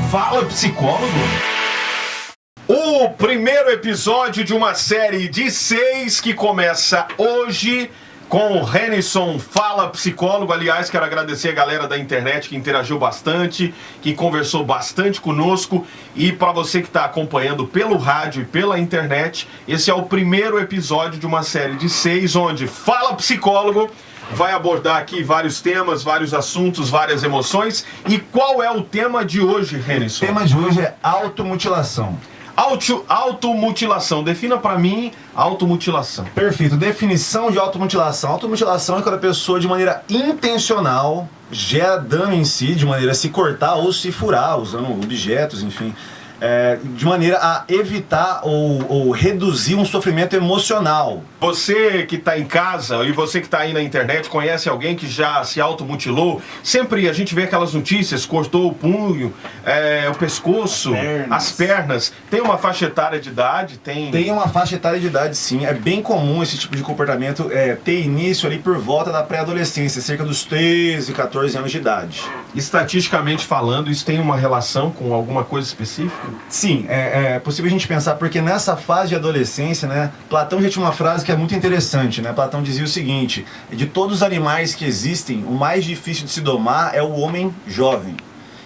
Fala Psicólogo. O primeiro episódio de uma série de 6 que começa hoje com o Renison Fala Psicólogo. Aliás, quero agradecer a galera da internet que interagiu bastante, que conversou bastante conosco. E para você que está acompanhando pelo rádio e pela internet, esse é o primeiro episódio de uma série de 6, onde Fala Psicólogo vai abordar aqui vários temas, vários assuntos, várias emoções. E qual é o tema de hoje, Renison? O tema de hoje é automutilação. Automutilação. Defina pra mim automutilação. Perfeito. Definição de automutilação. Automutilação é quando a pessoa, de maneira intencional, gera dano em si, de maneira a se cortar ou se furar, usando objetos, enfim, de maneira a evitar ou reduzir um sofrimento emocional. Você que está em casa e você que está aí na internet, conhece alguém que já se automutilou? Sempre a gente vê aquelas notícias, cortou o punho, o pescoço, as pernas. Tem uma faixa etária de idade? Tem uma faixa etária de idade, sim. É bem comum esse tipo de comportamento ter início ali por volta da pré-adolescência, cerca dos 13, 14 anos de idade. Estatisticamente falando, isso tem uma relação com alguma coisa específica? Sim, é possível a gente pensar, porque nessa fase de adolescência, né, Platão já tinha uma frase que é muito interessante, né? Platão dizia o seguinte: de todos os animais que existem, o mais difícil de se domar é o homem jovem.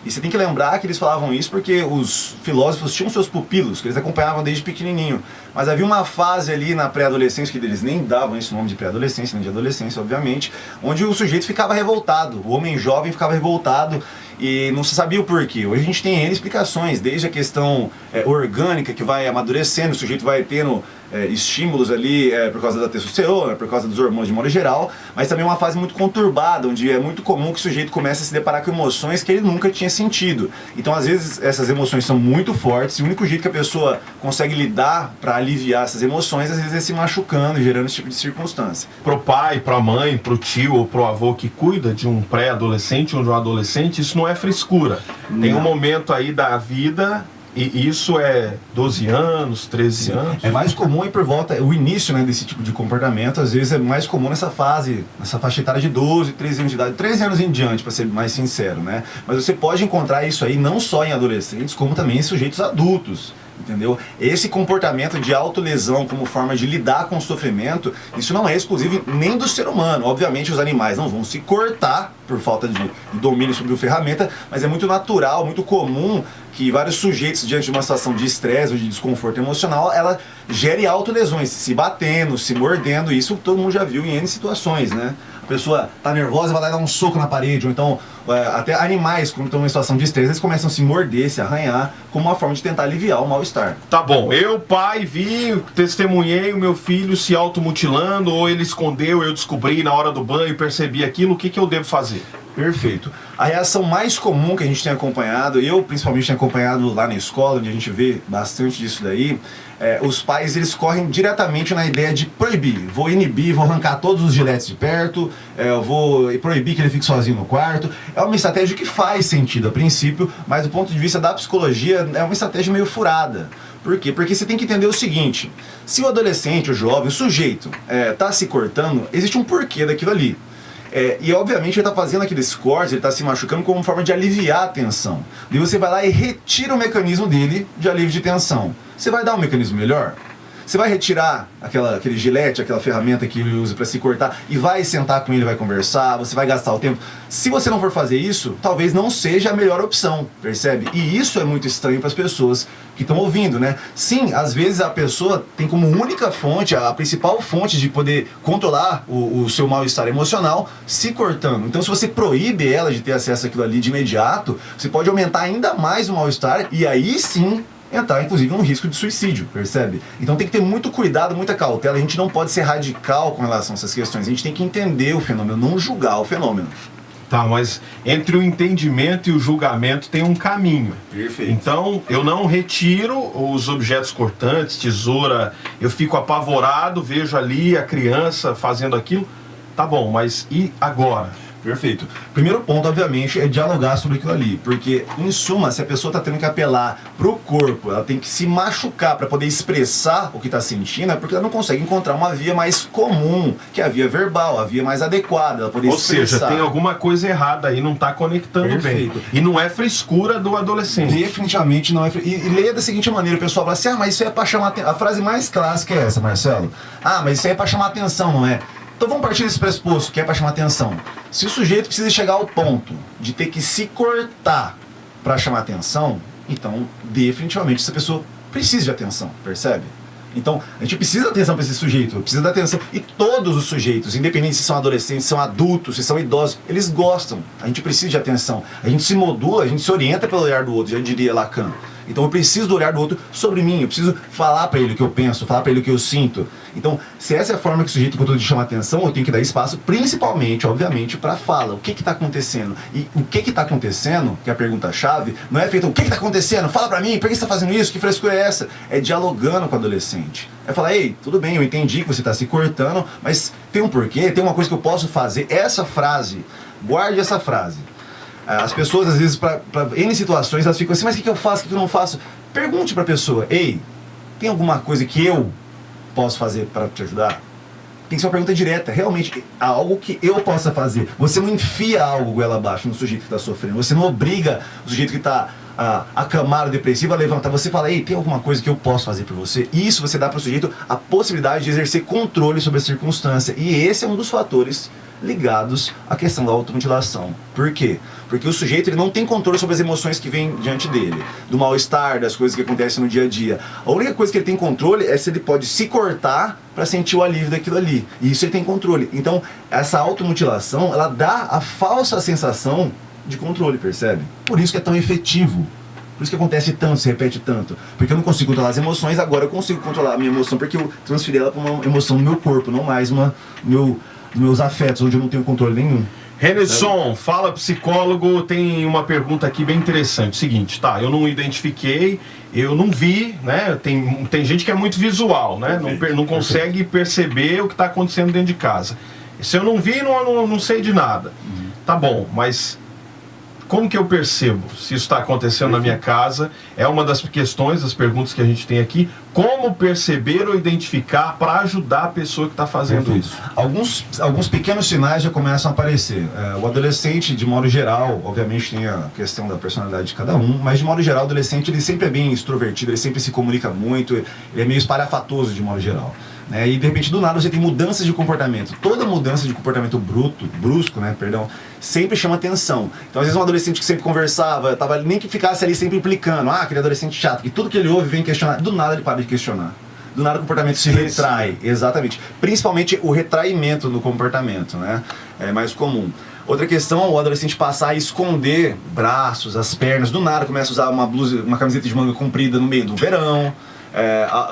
E você tem que lembrar que eles falavam isso porque os filósofos tinham seus pupilos, que eles acompanhavam desde pequenininho. Mas havia uma fase ali na pré-adolescência, que eles nem davam esse nome de pré-adolescência, nem de adolescência, obviamente, onde o sujeito ficava revoltado, o homem jovem ficava revoltado e não se sabia o porquê. Hoje a gente tem N explicações, desde a questão orgânica, que vai amadurecendo, o sujeito vai tendo estímulos ali por causa da testosterona, por causa dos hormônios de modo geral, mas também uma fase muito conturbada, onde é muito comum que o sujeito comece a se deparar com emoções que ele nunca tinha sentido. Então, às vezes, essas emoções são muito fortes e o único jeito que a pessoa consegue lidar para aliviar essas emoções, às vezes, é se machucando e gerando esse tipo de circunstância. Pro pai, pra mãe, pro tio ou pro avô que cuida de um pré-adolescente ou de um adolescente, isso não é frescura. Tem um momento aí da vida. E isso é 12 anos, 13 anos? É mais comum por volta, o início, né, desse tipo de comportamento, às vezes é mais comum nessa fase, nessa faixa etária de 12, 13 anos de idade, 13 anos em diante, para ser mais sincero, né? Mas você pode encontrar isso aí não só em adolescentes, como também em sujeitos adultos. Entendeu? Esse comportamento de autolesão como forma de lidar com o sofrimento, isso não é exclusivo nem do ser humano. Obviamente os animais não vão se cortar por falta de domínio sobre a ferramenta, mas é muito natural, muito comum que vários sujeitos, diante de uma situação de estresse ou de desconforto emocional, ela gere autolesões, se batendo, se mordendo. Isso todo mundo já viu em N situações, né? A pessoa tá nervosa, vai lá dar um soco na parede, ou então até animais, quando estão em situação de estresse, eles começam a se morder, se arranhar, como uma forma de tentar aliviar o mal-estar. Tá bom, eu, pai, vi, testemunhei o meu filho se automutilando, ou ele escondeu, eu descobri na hora do banho, percebi aquilo, o que eu devo fazer? Perfeito. A reação mais comum que a gente tem acompanhado, eu principalmente tenho acompanhado lá na escola, onde a gente vê bastante disso daí, os pais, eles correm diretamente na ideia de proibir. Vou inibir, vou arrancar todos os giletes de perto, eu vou proibir que ele fique sozinho no quarto. É uma estratégia que faz sentido a princípio, mas do ponto de vista da psicologia é uma estratégia meio furada. Por quê? Porque você tem que entender o seguinte: se o adolescente, o jovem, o sujeito tá se cortando, existe um porquê daquilo ali. E obviamente ele está fazendo aqueles cortes, ele está se machucando como forma de aliviar a tensão. E você vai lá e retira o mecanismo dele de alívio de tensão. Você vai dar um mecanismo melhor? Você vai retirar aquele gilete, aquela ferramenta que ele usa para se cortar e vai sentar com ele, vai conversar, você vai gastar o tempo. Se você não for fazer isso, talvez não seja a melhor opção, percebe? E isso é muito estranho para as pessoas que estão ouvindo, né? Sim, às vezes a pessoa tem como única fonte, a principal fonte de poder controlar o seu mal-estar emocional, se cortando. Então, se você proíbe ela de ter acesso àquilo ali de imediato, você pode aumentar ainda mais o mal-estar e aí sim entrar, inclusive, num risco de suicídio, percebe? Então tem que ter muito cuidado, muita cautela. A gente não pode ser radical com relação a essas questões. A gente tem que entender o fenômeno, não julgar o fenômeno. Tá, mas entre o entendimento e o julgamento tem um caminho. Perfeito. Então, eu não retiro os objetos cortantes, tesoura, eu fico apavorado, vejo ali a criança fazendo aquilo. Tá bom, mas e agora? Perfeito. Primeiro ponto, obviamente, é dialogar sobre aquilo ali, porque, em suma, se a pessoa está tendo que apelar pro corpo, ela tem que se machucar para poder expressar o que está sentindo, é porque ela não consegue encontrar uma via mais comum, que é a via verbal, a via mais adequada, ela poder expressar. Ou seja, tem alguma coisa errada aí, não está conectando Perfeito. bem. E não é frescura do adolescente. Definitivamente não é. E leia da seguinte maneira, o pessoal fala assim, mas isso é para chamar atenção. A frase mais clássica é essa, Marcelo. Mas isso aí é para chamar atenção, não é? Então vamos partir desse pressuposto, que é para chamar atenção. Se o sujeito precisa chegar ao ponto de ter que se cortar para chamar atenção, então definitivamente essa pessoa precisa de atenção, percebe? Então a gente precisa de atenção para esse sujeito, precisa de atenção. E todos os sujeitos, independente se são adolescentes, se são adultos, se são idosos, eles gostam. A gente precisa de atenção. A gente se modula, a gente se orienta pelo olhar do outro, já diria Lacan. Então eu preciso do olhar do outro sobre mim, eu preciso falar para ele o que eu penso, falar para ele o que eu sinto. Então, se essa é a forma que o sujeito encontrou de chamar atenção, eu tenho que dar espaço, principalmente, obviamente, para a fala. O que está acontecendo? E o que está acontecendo, que é a pergunta-chave, não é feito o que está acontecendo? Fala para mim, por que você está fazendo isso? Que frescura é essa? É dialogando com o adolescente. É falar, ei, tudo bem, eu entendi que você está se cortando, mas tem um porquê, tem uma coisa que eu posso fazer. Essa frase, guarde essa frase. As pessoas, às vezes, para N situações, elas ficam assim, mas o que eu faço, o que eu não faço? Pergunte para a pessoa, ei, tem alguma coisa que eu posso fazer para te ajudar? Tem que ser uma pergunta direta, realmente, algo que eu possa fazer. Você não enfia algo goela abaixo no sujeito que está sofrendo, você não obriga o sujeito que está acamado, depressivo, a levantar. Você fala, ei, tem alguma coisa que eu posso fazer por você? Isso você dá para o sujeito a possibilidade de exercer controle sobre a circunstância. E esse é um dos fatores ligados à questão da automutilação. Por quê? Porque o sujeito ele não tem controle sobre as emoções que vêm diante dele, do mal-estar, das coisas que acontecem no dia a dia. A única coisa que ele tem controle é se ele pode se cortar para sentir o alívio daquilo ali. E isso ele tem controle. Então, essa automutilação, ela dá a falsa sensação de controle, percebe? Por isso que é tão efetivo. Por isso que acontece tanto, se repete tanto. Porque eu não consigo controlar as emoções, agora eu consigo controlar a minha emoção, porque eu transferi ela para uma emoção no meu corpo, não mais meus afetos, onde eu não tenho controle nenhum. Renilson, fala psicólogo, tem uma pergunta aqui bem interessante. Seguinte, eu não identifiquei, eu não vi, né? Tem gente que é muito visual, né? Não consegue perceber o que está acontecendo dentro de casa. Se eu não vi, não sei de nada. Tá bom, mas como que eu percebo se isso está acontecendo na minha casa? É uma das questões, das perguntas que a gente tem aqui. Como perceber ou identificar para ajudar a pessoa que está fazendo isso? Alguns pequenos sinais já começam a aparecer. O adolescente, de modo geral, obviamente tem a questão da personalidade de cada um, mas de modo geral o adolescente ele sempre é bem extrovertido, ele sempre se comunica muito, ele é meio espalhafatoso de modo geral. E de repente do nada você tem mudanças de comportamento. Toda mudança de comportamento brusco, sempre chama atenção. Então às vezes um adolescente que sempre conversava, nem que ficasse ali sempre implicando, aquele adolescente chato, que tudo que ele ouve vem questionar, do nada ele para de questionar. Do nada o comportamento se retrai, exatamente. Principalmente o retraimento no comportamento, é mais comum. Outra questão, o adolescente passar a esconder braços, as pernas, do nada começa a usar uma camiseta de manga comprida no meio do verão.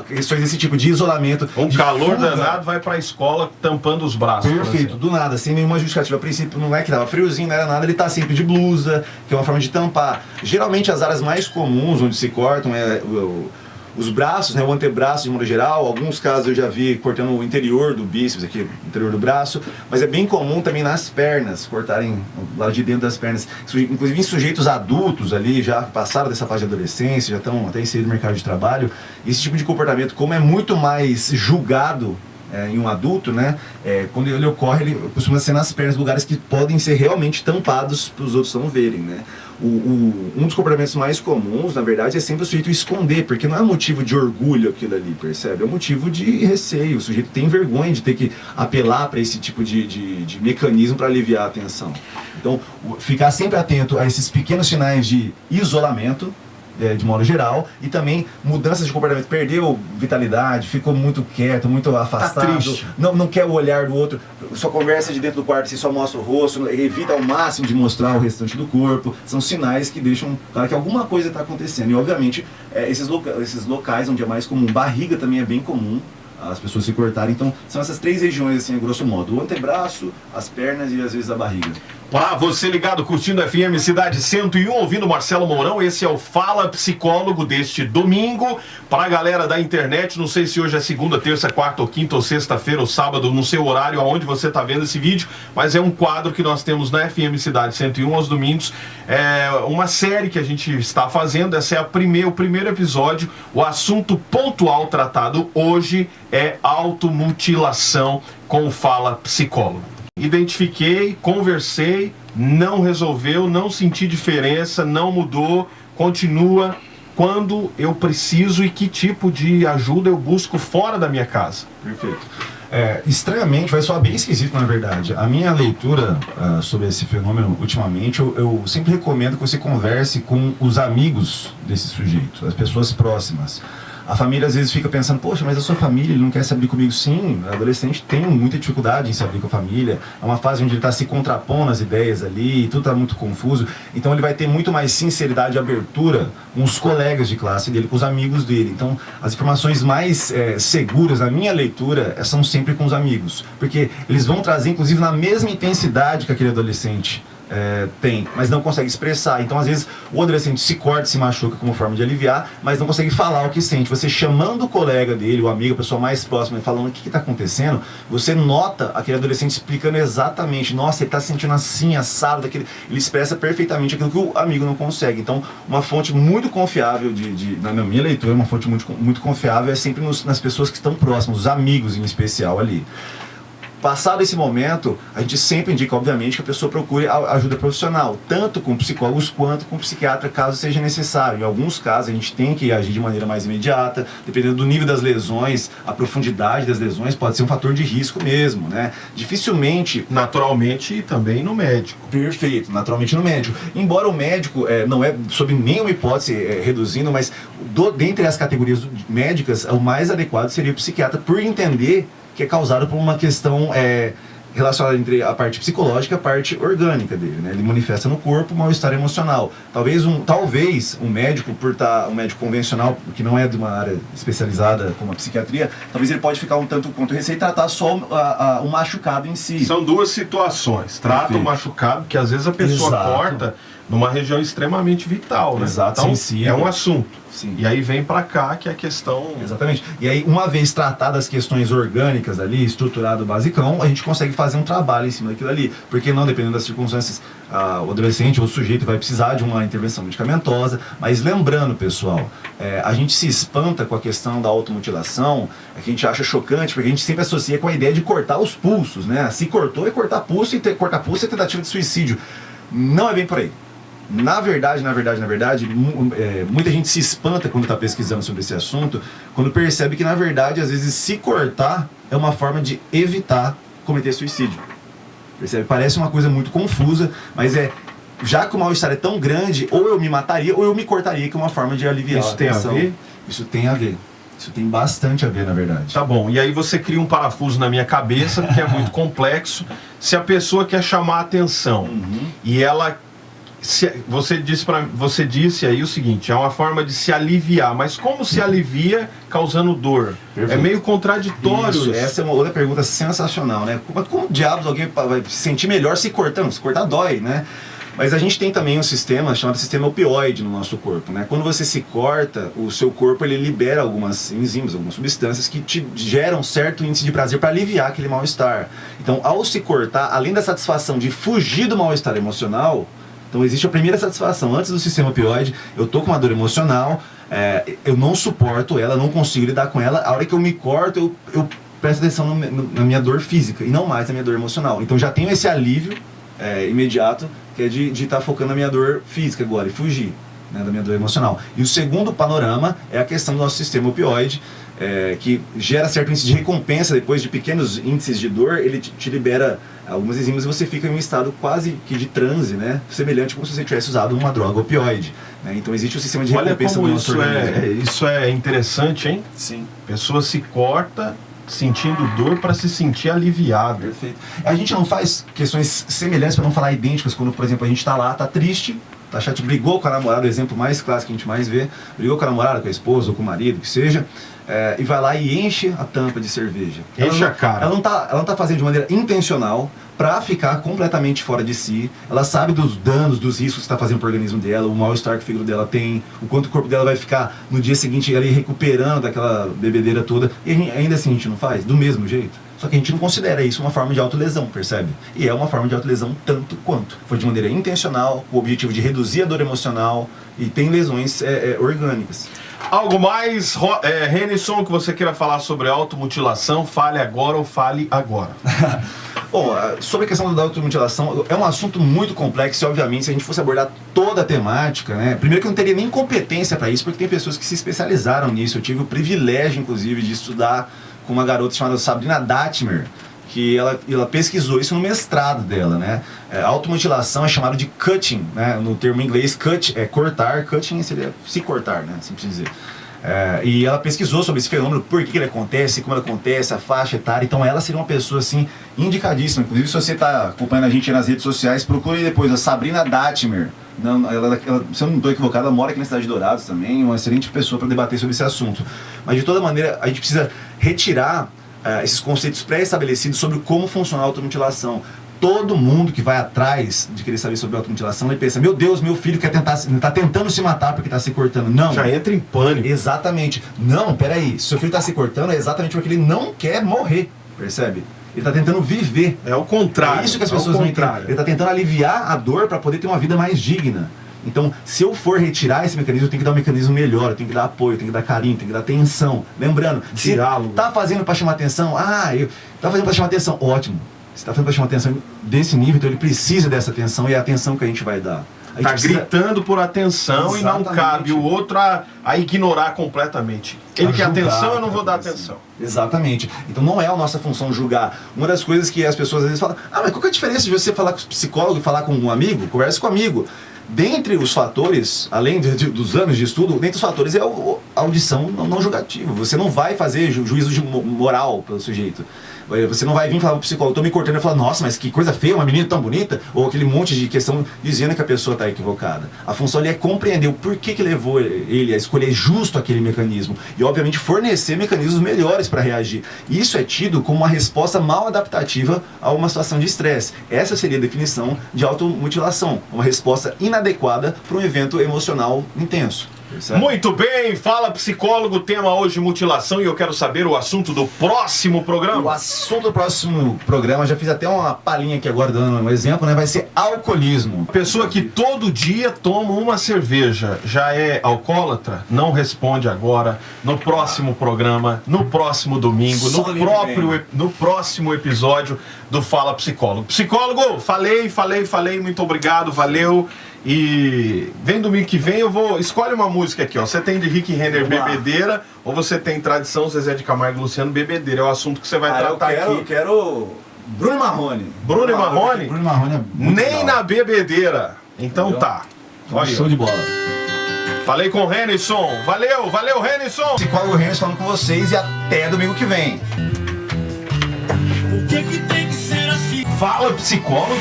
Questões desse tipo de isolamento. Um calor danado, vai pra escola tampando os braços. Perfeito, do nada, sem nenhuma justificativa. A princípio não é que tava friozinho, não era nada, ele tá sempre de blusa, que é uma forma de tampar. Geralmente as áreas mais comuns onde se cortam os braços, o antebraço de modo geral. Alguns casos eu já vi cortando o interior do bíceps, aqui, o interior do braço, mas é bem comum também nas pernas, cortarem o lado de dentro das pernas. Inclusive em sujeitos adultos ali, já passaram dessa fase de adolescência, já estão até inseridos no mercado de trabalho. Esse tipo de comportamento, como é muito mais julgado em um adulto, quando ele ocorre, ele costuma ser nas pernas, lugares que podem ser realmente tampados para os outros não verem, Um dos comportamentos mais comuns, na verdade, é sempre o sujeito esconder, porque não é motivo de orgulho aquilo ali, percebe? É motivo de receio. O sujeito tem vergonha de ter que apelar para esse tipo de mecanismo para aliviar a tensão. Então, ficar sempre atento a esses pequenos sinais de isolamento, de modo geral, e também mudanças de comportamento. Perdeu vitalidade, ficou muito quieto, muito afastado, não quer o olhar do outro, só conversa de dentro do quarto, você só mostra o rosto, evita ao máximo de mostrar o restante do corpo. São sinais que deixam claro que alguma coisa está acontecendo. E obviamente esses locais onde é mais comum, barriga também é bem comum, as pessoas se cortarem. Então, são essas 3 regiões, assim, a grosso modo: o antebraço, as pernas e às vezes a barriga. Para você ligado, curtindo FM Cidade 101, ouvindo Marcelo Mourão, esse é o Fala Psicólogo deste domingo. Para a galera da internet, não sei se hoje é segunda, terça, quarta ou quinta ou sexta-feira ou sábado, no seu horário, aonde você está vendo esse vídeo, mas é um quadro que nós temos na FM Cidade 101 aos domingos. É uma série que a gente está fazendo, esse é o primeiro episódio. O assunto pontual tratado hoje é automutilação com o Fala Psicólogo. Identifiquei, conversei, não resolveu, não senti diferença, não mudou, continua. Quando eu preciso e que tipo de ajuda eu busco fora da minha casa? Perfeito. Estranhamente, vai soar bem esquisito, na verdade. A minha leitura sobre esse fenômeno, ultimamente, eu sempre recomendo que você converse com os amigos desse sujeito, as pessoas próximas. A família às vezes fica pensando, poxa, mas a sua família, ele não quer se abrir comigo? Sim, o adolescente tem muita dificuldade em se abrir com a família. É uma fase onde ele está se contrapondo as ideias ali, tudo está muito confuso. Então ele vai ter muito mais sinceridade e abertura com os colegas de classe dele, com os amigos dele. Então as informações mais seguras, na minha leitura, são sempre com os amigos. Porque eles vão trazer, inclusive, na mesma intensidade que aquele adolescente tem, mas não consegue expressar. Então, às vezes, o adolescente se corta, se machuca como forma de aliviar, mas não consegue falar o que sente. Você chamando o colega dele, o amigo, a pessoa mais próxima, e falando o que está acontecendo, você nota aquele adolescente explicando exatamente, nossa, ele está se sentindo assim, assado, daquele... ele expressa perfeitamente aquilo que o amigo não consegue. Então, uma fonte muito confiável, na minha leitura, uma fonte muito confiável é sempre nas pessoas que estão próximas, os amigos em especial ali. Passado esse momento, a gente sempre indica, obviamente, que a pessoa procure ajuda profissional, tanto com psicólogos quanto com psiquiatra, caso seja necessário. Em alguns casos, a gente tem que agir de maneira mais imediata, dependendo do nível das lesões, a profundidade das lesões pode ser um fator de risco mesmo, né? Dificilmente... Naturalmente e também no médico. Perfeito, naturalmente no médico. Embora o médico não é, sob nenhuma hipótese, reduzindo, mas dentre as categorias médicas, o mais adequado seria o psiquiatra, por entender que é causado por uma questão relacionada entre a parte psicológica e a parte orgânica dele, né? Ele manifesta no corpo mal-estar emocional. Talvez um médico, por estar um médico convencional, que não é de uma área especializada como a psiquiatria, talvez ele pode ficar um tanto quanto receio e tratar só o machucado em si. São duas situações. Trata o machucado, que às vezes a pessoa corta numa região extremamente vital, né? Exato, então, sensível. É um assunto. Sim. E aí vem pra cá que é a questão... Exatamente. E aí, uma vez tratadas as questões orgânicas ali, estruturado o basicão, a gente consegue fazer um trabalho em cima daquilo ali. Porque não, dependendo das circunstâncias, o adolescente ou o sujeito vai precisar de uma intervenção medicamentosa. Mas lembrando, pessoal, a gente se espanta com a questão da automutilação, que a gente acha chocante, porque a gente sempre associa com a ideia de cortar os pulsos, né? Se cortou é cortar pulso, e cortar pulso é tentativa de suicídio. Não é bem por aí. Na verdade, muita gente se espanta quando está pesquisando sobre esse assunto, quando percebe que, na verdade, às vezes se cortar é uma forma de evitar cometer suicídio. Percebe? Parece uma coisa muito confusa, mas já que o mal-estar é tão grande, ou eu me mataria ou eu me cortaria, que é uma forma de aliviar Isso tem a ver? Isso tem a ver. Isso tem bastante a ver, na verdade. Tá bom, e aí você cria um parafuso na minha cabeça, porque é muito complexo. Se a pessoa quer chamar a atenção e ela... Você disse aí o seguinte, é uma forma de se aliviar, mas como se alivia causando dor? Perfeito. É meio contraditório. Isso, essa é uma outra pergunta sensacional, né? Como diabos alguém vai se sentir melhor se cortando? Se cortar dói, né? Mas a gente tem também um sistema chamado sistema opioide no nosso corpo, né? Quando você se corta, o seu corpo ele libera algumas enzimas, algumas substâncias que te geram certo índice de prazer para aliviar aquele mal-estar. Então, ao se cortar, além da satisfação de fugir do mal-estar emocional, então existe a primeira satisfação. Antes do sistema opioide, eu tô com uma dor emocional, eu não suporto ela, não consigo lidar com ela. A hora que eu me corto, eu presto atenção na minha dor física e não mais na minha dor emocional. Então já tenho esse alívio imediato, que é de estar focando na minha dor física agora e fugir, né, da minha dor emocional. E o segundo panorama é a questão do nosso sistema opioide, que gera certo índice de recompensa. Depois de pequenos índices de dor, ele te libera algumas enzimas e você fica em um estado quase que de transe, né? Semelhante como se você tivesse usado uma droga opioide, né? Então existe o sistema de recompensa do nosso organismo. Isso é interessante, hein? Sim. A pessoa se corta sentindo dor para se sentir aliviado. Perfeito. A gente não faz questões semelhantes, para não falar idênticas, quando, por exemplo, a gente está lá, está triste, tá chato, brigou com a namorada, o exemplo mais clássico que a gente mais vê, brigou com a namorada, com a esposa ou com o marido, que seja, e vai lá e enche a tampa de cerveja. Enche a cara. Ela não tá fazendo de maneira intencional para ficar completamente fora de si. Ela sabe dos danos, dos riscos que está fazendo para o organismo dela, o mal-estar que o fígado dela tem, o quanto o corpo dela vai ficar no dia seguinte ali recuperando daquela bebedeira toda. E ainda assim a gente não faz, do mesmo jeito. Só que a gente não considera isso uma forma de autolesão, percebe? E é uma forma de autolesão tanto quanto. Foi de maneira intencional, com o objetivo de reduzir a dor emocional e tem lesões orgânicas. Algo mais, Renison, que você queira falar sobre automutilação, fale agora ou fale agora. Bom, sobre a questão da automutilação, é um assunto muito complexo e, obviamente, se a gente fosse abordar toda a temática, né? Primeiro que eu não teria nem competência para isso, porque tem pessoas que se especializaram nisso. Eu tive o privilégio, inclusive, de estudar com uma garota chamada Sabrina Datmer, que ela pesquisou isso no mestrado dela, né? A automutilação é chamado de cutting, né? No termo em inglês, cut é cortar, cutting seria se cortar, né? Assim precisa dizer. E ela pesquisou sobre esse fenômeno, por que ele acontece, como ele acontece, a faixa etária. Então ela seria uma pessoa assim indicadíssima. Inclusive, se você está acompanhando a gente nas redes sociais, procure depois a Sabrina Datmer. Se eu não estou equivocado, ela mora aqui na cidade de Dourados também, uma excelente pessoa para debater sobre esse assunto. Mas de toda maneira, a gente precisa retirar esses conceitos pré-estabelecidos sobre como funciona a automutilação. Todo mundo que vai atrás de querer saber sobre automutilação, ele pensa, meu Deus, meu filho está tentando se matar porque está se cortando. Não. Já entra em pânico. Exatamente. Não, peraí, se seu filho está se cortando é exatamente porque ele não quer morrer, percebe? Ele está tentando viver. É o contrário. É isso que as pessoas não entendem. Ele está tentando aliviar a dor para poder ter uma vida mais digna. Então, se eu for retirar esse mecanismo, eu tenho que dar um mecanismo melhor, eu tenho que dar apoio, eu tenho que dar carinho, eu tenho que dar atenção. Lembrando, se tá fazendo para chamar atenção, tá fazendo para chamar atenção, ótimo. Se tá fazendo para chamar atenção desse nível, então ele precisa dessa atenção e é a atenção que a gente vai dar. Tá gritando por atenção. Exatamente. E não cabe o outro a ignorar completamente. Ele quer atenção, eu não vou dar atenção. Exatamente. Então não é a nossa função julgar. Uma das coisas que as pessoas às vezes falam, mas qual que é a diferença de você falar com o psicólogo e falar com um amigo? Converse com um amigo. Dentre os fatores, além dos anos de estudo, dentre os fatores é a audição não julgativa. Você não vai fazer juízo de moral pelo sujeito. Você não vai vir falar pro psicólogo, tô me cortando e falar, nossa, mas que coisa feia, uma menina tão bonita, ou aquele monte de questão dizendo que a pessoa está equivocada. A função ali é compreender o porquê que levou ele a escolher justo aquele mecanismo e, obviamente, fornecer mecanismos melhores para reagir. Isso é tido como uma resposta mal adaptativa a uma situação de estresse. Essa seria a definição de automutilação, uma resposta inadequada para um evento emocional intenso. Certo? Muito bem, fala psicólogo, tema hoje mutilação e eu quero saber o assunto do próximo programa. O assunto do próximo programa, já fiz até uma palhinha aqui agora dando um exemplo, né? Vai ser alcoolismo. Pessoa que todo dia toma uma cerveja, já é alcoólatra? Não responde agora, no próximo programa, no próximo domingo, no próximo episódio do Fala Psicólogo. Psicólogo, falei, muito obrigado, valeu. E vem domingo que vem escolhe uma música aqui, ó. Você tem de Rick Renner Bebedeira ou você tem tradição Zezé de Camargo e Luciano Bebedeira? É o assunto que você vai tratar aqui. Eu quero Bruno Marrone. Bruno Marrone? Bruno Marrone é muito nem legal. Na bebedeira. Então tá. Show de bola. Falei com o Renison. Valeu Renison. Psicólogo Renison falando com vocês e até domingo que vem. O que tem que ser assim? Fala psicólogo.